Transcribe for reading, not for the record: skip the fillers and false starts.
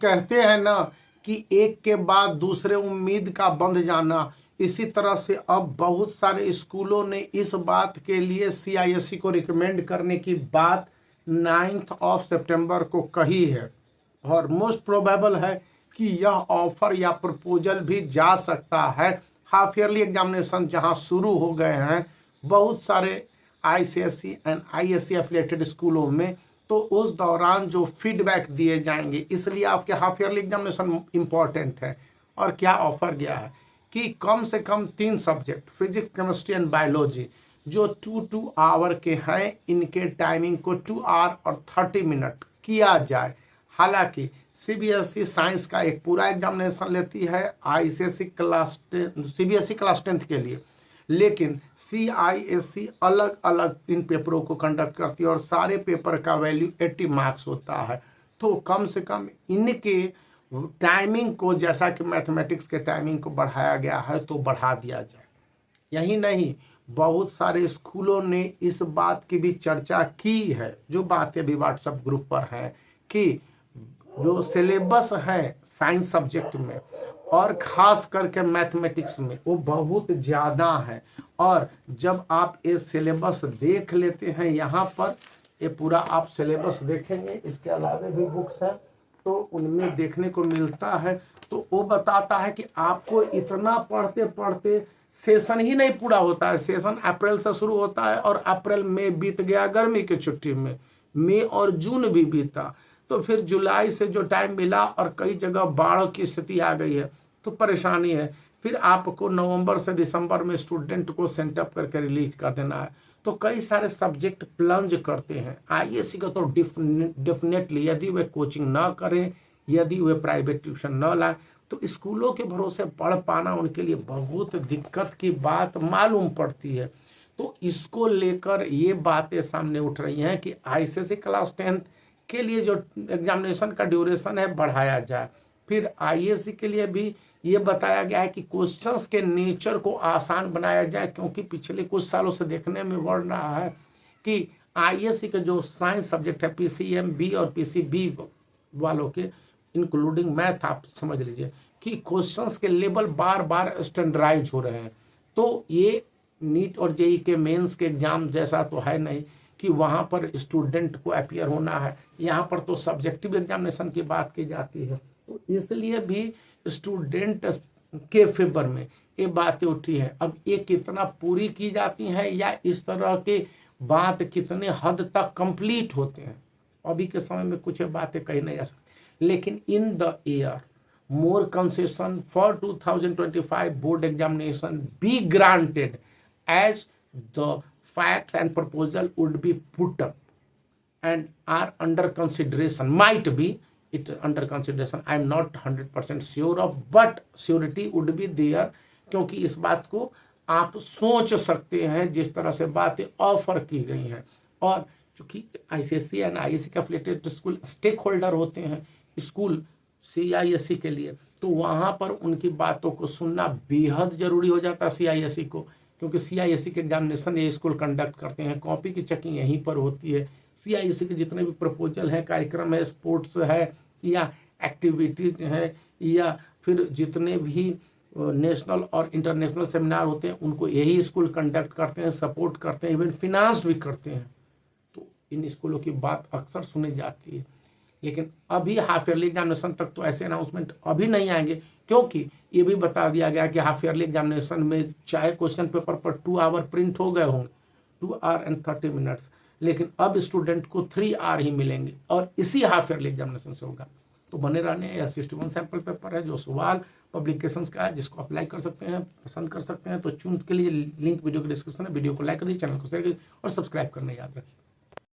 कहते हैं ना कि एक के बाद दूसरे उम्मीद का बंध जाना, इसी तरह से अब बहुत सारे स्कूलों ने इस बात के लिए सीआईएससी को रिकमेंड करने की बात 9 सितंबर को कही है। और मोस्ट प्रोबेबल है कि यह ऑफर या प्रपोजल भी जा सकता है। हाफ ईयरली एग्जामिनेशन जहां शुरू हो गए हैं बहुत सारे आईसीएसई एंड आईएससी एफिलिएटेड स्कूलों में, तो उस दौरान जो फीडबैक दिए जाएंगे, इसलिए आपके हाफ ईयरली एग्जामिनेशन इम्पॉर्टेंट है। और क्या ऑफर गया है कि कम से कम 3 subject physics, chemistry and biology जो 2-2 आवर के हैं, इनके टाइमिंग को 2 आवर और 30 मिनट किया जाए। हालांकि सीबीएसई साइंस का एक पूरा एग्जामिनेशन लेती है, आईसीएसई सीबीएसई क्लास 10th के लिए, लेकिन सीआईएससी अलग अलग इन पेपरों को कंडक्ट करती है और सारे पेपर का वैल्यू 80 मार्क्स होता है। तो कम से कम इनके टाइमिंग को, जैसा कि मैथमेटिक्स के टाइमिंग को बढ़ाया गया है, तो बढ़ा दिया जाए। यही नहीं, बहुत सारे स्कूलों ने इस बात की भी चर्चा की है, जो बातें भी व्हाट्सएप ग्रुप पर हैं, कि जो सिलेबस है साइंस सब्जेक्ट में और ख़ास करके मैथमेटिक्स में वो बहुत ज़्यादा है। और जब आप ये सिलेबस देख लेते हैं, यहाँ पर ये पूरा आप सिलेबस देखेंगे, इसके अलावा भी बुक्स हैं तो उनमें देखने को मिलता है, तो वो बताता है कि आपको इतना पढ़ते पढ़ते सेशन ही नहीं पूरा होता है। सेशन अप्रैल से शुरू होता है और अप्रैल में बीत गया गर्मी की छुट्टी में, मई और जून भी बीता, तो फिर जुलाई से जो टाइम मिला और कई जगह बाढ़ की स्थिति आ गई है तो परेशानी है। फिर आपको नवंबर से दिसंबर में स्टूडेंट को सेंटअप करके रिलीज कर देना है, तो कई सारे सब्जेक्ट प्लंज करते हैं। आईएससी का तो डेफिनेटली यदि वे कोचिंग ना करें, यदि वे प्राइवेट ट्यूशन न लाए, तो स्कूलों के भरोसे पढ़ पाना उनके लिए बहुत दिक्कत की बात मालूम पड़ती है। तो इसको लेकर ये बातें सामने उठ रही हैं कि आईसीएसई क्लास 10th के लिए जो एग्जामिनेशन का ड्यूरेशन है बढ़ाया जाए। फिर आईएससी के लिए भी ये बताया गया है कि क्वेश्चंस के नेचर को आसान बनाया जाए, क्योंकि पिछले कुछ सालों से देखने में बढ़ रहा है कि आईएससी के जो साइंस सब्जेक्ट है, पीसीएम बी और पीसीबी वालों के इंक्लूडिंग मैथ, आप समझ लीजिए कि क्वेश्चंस के लेवल बार बार स्टैंडर्डाइज हो रहे हैं। तो ये नीट और जेई के मेंस के एग्जाम जैसा तो है नहीं कि वहाँ पर स्टूडेंट को अपीयर होना है, यहाँ पर तो सब्जेक्टिव एग्जामिनेशन की बात की जाती है। तो इसलिए भी स्टूडेंट के फेवर में ये बातें उठी हैं। अब ये कितना पूरी की जाती हैं या इस तरह के बात कितने हद तक कंप्लीट होते हैं, अभी के समय में कुछ बातें कही नहीं जा सकती। लेकिन in the year more concession for 2025 board examination be granted as the facts and proposal would be put up and are under consideration, might be it under consideration, I am not 100% sure of, but surety would be there, क्योंकि इस बात को आप सोच सकते हैं जिस तरह से बातें ऑफर की गई हैं। और चूंकि आईसीएसई एंड आईएससी का एफिलिएटेड स्कूल स्टेक होल्डर होते हैं स्कूल सीआईएससी के लिए, तो वहाँ पर उनकी बातों को सुनना बेहद जरूरी हो जाता है सीआईएससी को, क्योंकि सीआईएससी के एग्जामिनेशन ये स्कूल कंडक्ट करते हैं, कॉपी की चेकिंग यहीं पर होती है। सीआईएससी के जितने भी प्रपोजल हैं, कार्यक्रम है, स्पोर्ट्स है या एक्टिविटीज हैं, या फिर जितने भी नेशनल और इंटरनेशनल सेमिनार होते हैं, उनको यही स्कूल कंडक्ट करते हैं, सपोर्ट करते हैं, इवन फिनांस भी करते हैं। तो इन स्कूलों की बात अक्सर सुनी जाती है। लेकिन अभी हाफ ईयरली एग्जामिनेशन तक तो ऐसे अनाउंसमेंट अभी नहीं आएंगे, क्योंकि ये भी बता दिया गया कि हाफ ईयरली एग्जामिनेशन में चाहे क्वेश्चन पेपर पर 2 आवर प्रिंट हो गए होंगे, 2 आवर एंड 30 मिनट्स, लेकिन अब स्टूडेंट को 3 आवर ही मिलेंगे और इसी हाफ ईयरली एग्जामिनेशन से होगा। तो बने रहने, यह 61 सैम्पल पेपर है जो सवाल पब्लिकेशंस का है, जिसको अप्लाई कर सकते हैं, पसंद कर सकते हैं। तो चूज के लिए लिंक वीडियो के डिस्क्रिप्शन है, वीडियो को लाइक करिए, चैनल को शेयर करिए और सब्सक्राइब करना याद रखिए।